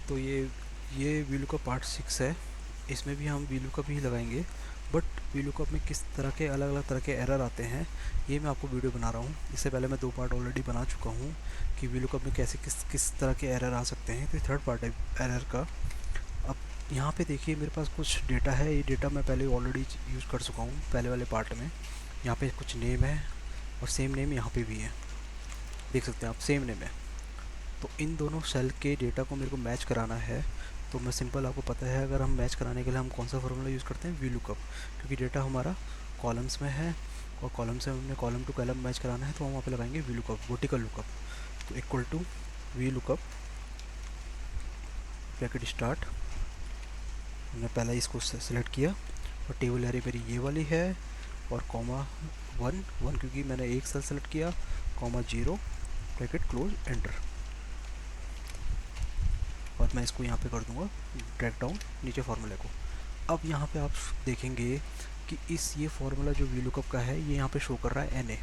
तो ये VLOOKUP part 6 है। इसमें भी हम VLOOKUP ही लगाएंगे, बट VLOOKUP में किस तरह के अलग अलग तरह के एरर आते हैं ये मैं आपको वीडियो बना रहा हूँ। इससे पहले मैं 2 पार्ट ऑलरेडी बना चुका हूँ कि VLOOKUP में कैसे किस किस तरह के एरर आ सकते हैं। तो ये थर्ड पार्ट है एरर का। अब यहाँ पे देखिए मेरे पास कुछ डेटा है, ये डेटा मैं पहले ऑलरेडी यूज़ कर चुका हूँ पहले वाले पार्ट में। यहाँ पे कुछ नेम है और सेम नेम यहाँ पे भी है, देख सकते हैं आप, सेम नेम है। तो इन दोनों सेल के डेटा को मेरे को मैच कराना है। तो मैं सिंपल, आपको पता है अगर हम मैच कराने के लिए हम कौन सा फार्मूला यूज़ करते हैं, VLOOKUP, क्योंकि डेटा हमारा कॉलम्स में है और कॉलम से हमने कॉलम टू कॉलम मैच कराना है, तो हम वहाँ पे लगाएंगे VLOOKUP, वर्टिकल लुकअप। तो equal to VLOOKUP bracket start, हमने पहला इसको सेलेक्ट किया और टेबल एरे मेरी ये वाली है, और कॉमा 1 क्योंकि मैंने एक सेल सेलेक्ट किया, कॉमा 0 ब्रैकेट क्लोज, एंटर। और मैं इसको यहाँ पे कर दूँगा ड्रैग डाउन नीचे फार्मूले को। अब यहाँ पे आप देखेंगे कि ये फार्मूला जो VLOOKUP का है ये यहाँ पे शो कर रहा है NA,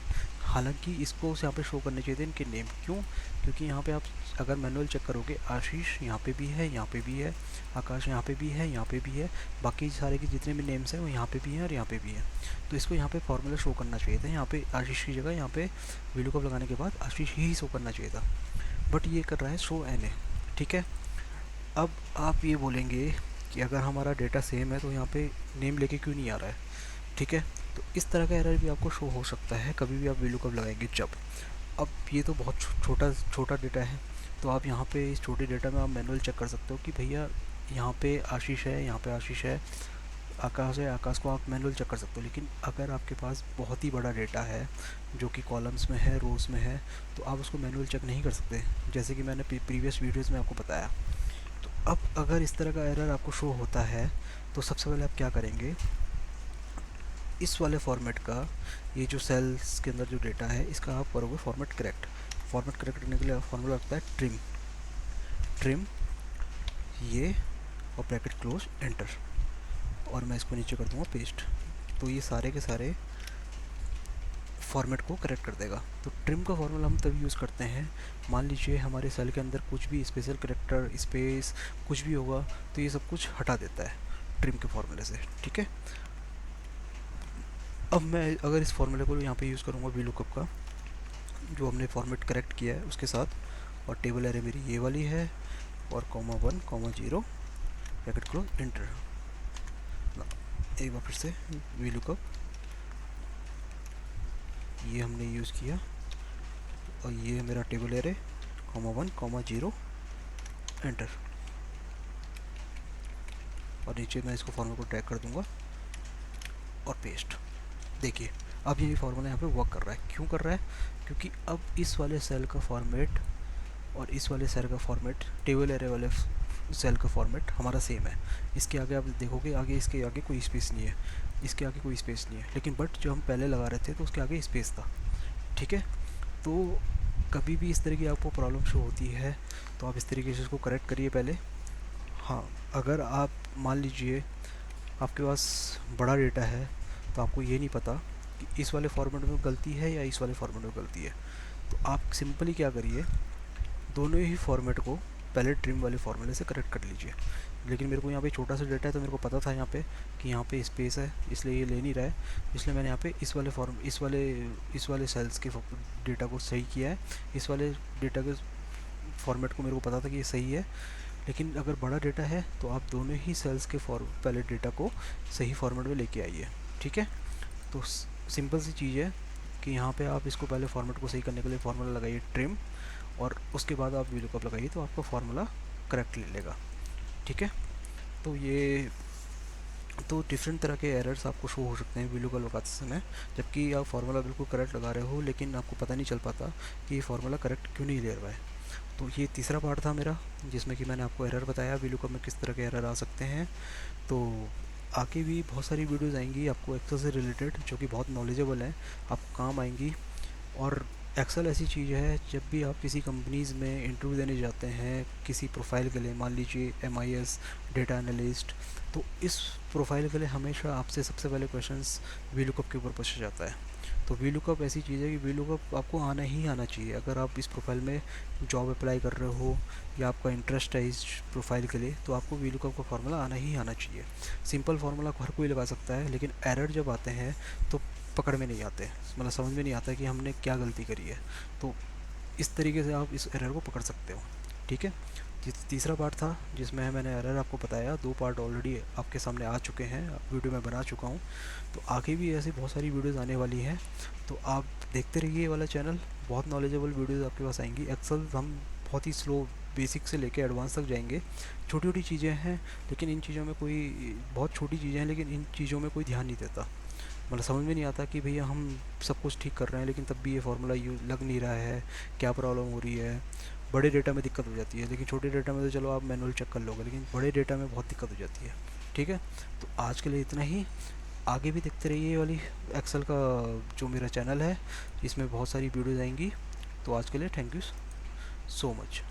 हालांकि इसको यहाँ पे शो करने चाहिए थे इनके नेम। क्यों? क्योंकि यहाँ पे आप अगर मैनुअल चेक करोगे, आशीष यहाँ पे भी है, यहाँ पे भी है, आकाश यहाँ पे भी है, यहाँ पे भी है, बाकी सारे के जितने भी नेम्स हैं वो यहाँ पे भी हैं और यहाँ पे भी है। तो इसको यहाँ पे फार्मूला शो करना चाहिए था, यहाँ पे आशीष की जगह यहाँ पे VLOOKUP लगाने के बाद आशीष ही शो करना चाहिए था, बट ये कर रहा है शो NA। ठीक है। अब आप ये बोलेंगे कि अगर हमारा डेटा सेम है तो यहाँ पे नेम लेके क्यों नहीं आ रहा है। ठीक है। तो इस तरह का एरर भी आपको शो हो सकता है कभी भी आप VLOOKUP लगाएंगे जब। अब ये तो बहुत छोटा छोटा डेटा है, तो आप यहाँ पे इस छोटे डेटा में आप मैनुअल चेक कर सकते हो कि भैया यहाँ पे आशीष है, यहाँ पे आशीष है, आकाश है, आकाश को आप मैनुअल चेक कर सकते हो। लेकिन अगर आपके पास बहुत ही बड़ा डेटा है जो कि कॉलम्स में है, रोज़ में है, तो आप उसको मैनुअल चेक नहीं कर सकते, जैसे कि मैंने प्रीवियस वीडियोज़ में आपको बताया। तो अब अगर इस तरह का एरर आपको शो होता है तो सबसे पहले आप क्या करेंगे, इस वाले फॉर्मेट का, ये जो सेल्स के अंदर जो डेटा है इसका आप करोगे फॉर्मेट करेक्ट। फॉर्मेट करेक्ट करने के लिए फॉर्मूला लगता है ट्रिम, ट्रिम ये और ब्रैकेट क्लोज, एंटर। और मैं इसको नीचे कर दूंगा पेस्ट। तो ये सारे के सारे फॉर्मेट को करेक्ट कर देगा। तो ट्रिम का फॉर्मूला हम तभी यूज़ करते हैं, मान लीजिए हमारे सेल के अंदर कुछ भी स्पेशल करेक्टर, स्पेस कुछ भी होगा तो ये सब कुछ हटा देता है ट्रिम के फॉर्मूले से। ठीक है। अब मैं अगर इस फॉर्मूले को यहाँ पे यूज़ करूँगा VLOOKUP का, जो हमने फॉर्मेट करेक्ट किया है उसके साथ, और टेबल एरे मेरी ये वाली है, और comma 1 comma 0 bracket close, enter. एक बार फिर से VLOOKUP ये हमने यूज़ किया, और ये मेरा table array, comma 1 comma 0 enter. और नीचे मैं इसको फॉर्मूला को ड्रैग कर दूंगा और पेस्ट। देखिए अब ये फार्मूला यहाँ पे वर्क कर रहा है। क्यों कर रहा है? क्योंकि अब इस वाले सेल का फॉर्मेट और इस वाले सेल का फॉर्मेट, टेबल एरे वाले सेल का फॉर्मेट हमारा सेम है। इसके आगे आप देखोगे, आगे इसके आगे कोई स्पेस नहीं है, इसके आगे कोई स्पेस नहीं है, लेकिन बट जो हम पहले लगा रहे थे तो उसके आगे स्पेस था। ठीक है। तो कभी भी इस तरह की आपको प्रॉब्लम शो होती है तो आप इस तरीके से इसको करेक्ट करिए पहले। हाँ, अगर आप मान लीजिए आपके पास बड़ा डेटा है तो आपको ये नहीं पता कि इस वाले फॉर्मेट में गलती है या इस वाले फॉर्मेट में गलती है, तो आप सिंपली क्या करिए, दोनों ही फॉर्मेट को पहले ट्रिम वाले फार्मूले से करेक्ट कर लीजिए। लेकिन मेरे को यहाँ पे छोटा सा डेटा है तो मेरे को पता था यहाँ पे कि यहाँ पे स्पेस है, इसलिए ये ले नहीं रहा है, इसलिए मैंने यहाँ पे इस वाले सेल्स के डेटा को सही किया है। इस वाले डेटा के फॉर्मेट को मेरे को पता था कि ये सही है। लेकिन अगर बड़ा डेटा है तो आप दोनों ही सेल्स के पहले डेटा को सही फॉर्मेट में लेके आइए। ठीक है। तो सिंपल सी चीज़ है कि यहाँ पे आप इसको पहले फॉर्मेट को सही करने के लिए फार्मूला लगाइए ट्रिम, और उसके बाद आप VLOOKUP लगाइए तो आपका फार्मूला करेक्ट ले लेगा। ठीक है। तो ये तो डिफरेंट तरह के एरर्स आपको शो हो सकते हैं VLOOKUP लगाते समय, जबकि आप फार्मूला बिल्कुल करेक्ट लगा रहे हो लेकिन आपको पता नहीं चल पाता कि ये फार्मूला करेक्ट क्यों नहीं ले रहा है। तो ये तीसरा पार्ट था मेरा, जिसमें कि मैंने आपको एरर बताया VLOOKUP में किस तरह के एरर आ सकते हैं। तो आगे भी बहुत सारी वीडियोज़ आएंगी आपको एक्सेल से रिलेटेड, जो कि बहुत नॉलेजेबल हैं, आपको काम आएंगी। और एक्सेल ऐसी चीज़ है, जब भी आप किसी कंपनीज़ में इंटरव्यू देने जाते हैं किसी प्रोफाइल के लिए, मान लीजिए MIS डेटा एनालिस्ट, तो इस प्रोफाइल के लिए हमेशा आपसे सबसे पहले क्वेश्चंस VLOOKUP के ऊपर पूछा जाता है। तो वी लुकअप ऐसी चीज़ है कि वी लुकअप आपको आना ही आना चाहिए। अगर आप इस प्रोफाइल में जॉब अप्लाई कर रहे हो या आपका इंटरेस्ट है इस प्रोफाइल के लिए, तो आपको वी लुकअप का फार्मूला आना ही आना चाहिए। सिंपल फार्मूला हर कोई लगा सकता है, लेकिन एरर जब आते हैं तो पकड़ में नहीं आते, मतलब समझ में नहीं आता कि हमने क्या गलती करी है। तो इस तरीके से आप इस एरर को पकड़ सकते हो। ठीक है, तीसरा पार्ट था जिसमें मैंने एरर आपको बताया। 2 पार्ट ऑलरेडी आपके सामने आ चुके हैं, वीडियो में बना चुका हूँ। तो आगे भी ऐसी बहुत सारी वीडियोस आने वाली हैं, तो आप देखते रहिए ये वाला चैनल। बहुत नॉलेजेबल वीडियोस आपके पास आएंगी। एक्सेल हम बहुत ही स्लो, बेसिक से लेके एडवांस तक जाएंगे। छोटी छोटी चीज़ें हैं, लेकिन इन चीज़ों में कोई, बहुत छोटी चीज़ें हैं लेकिन इन चीज़ों में कोई ध्यान नहीं देता। मतलब समझ में नहीं आता कि भैया हम सब कुछ ठीक कर रहे हैं लेकिन तब भी ये फार्मूला यूज लग नहीं रहा है, क्या प्रॉब्लम हो रही है। बड़े डेटा में दिक्कत हो जाती है, लेकिन छोटे डेटा में तो चलो आप मैनुअल चेक कर लोगे, लेकिन बड़े डेटा में बहुत दिक्कत हो जाती है। ठीक है, तो आज के लिए इतना ही। आगे भी देखते रहिए ये वाली एक्सेल का जो मेरा चैनल है, इसमें बहुत सारी वीडियोज़ आएंगी। तो आज के लिए थैंक यू सो मच।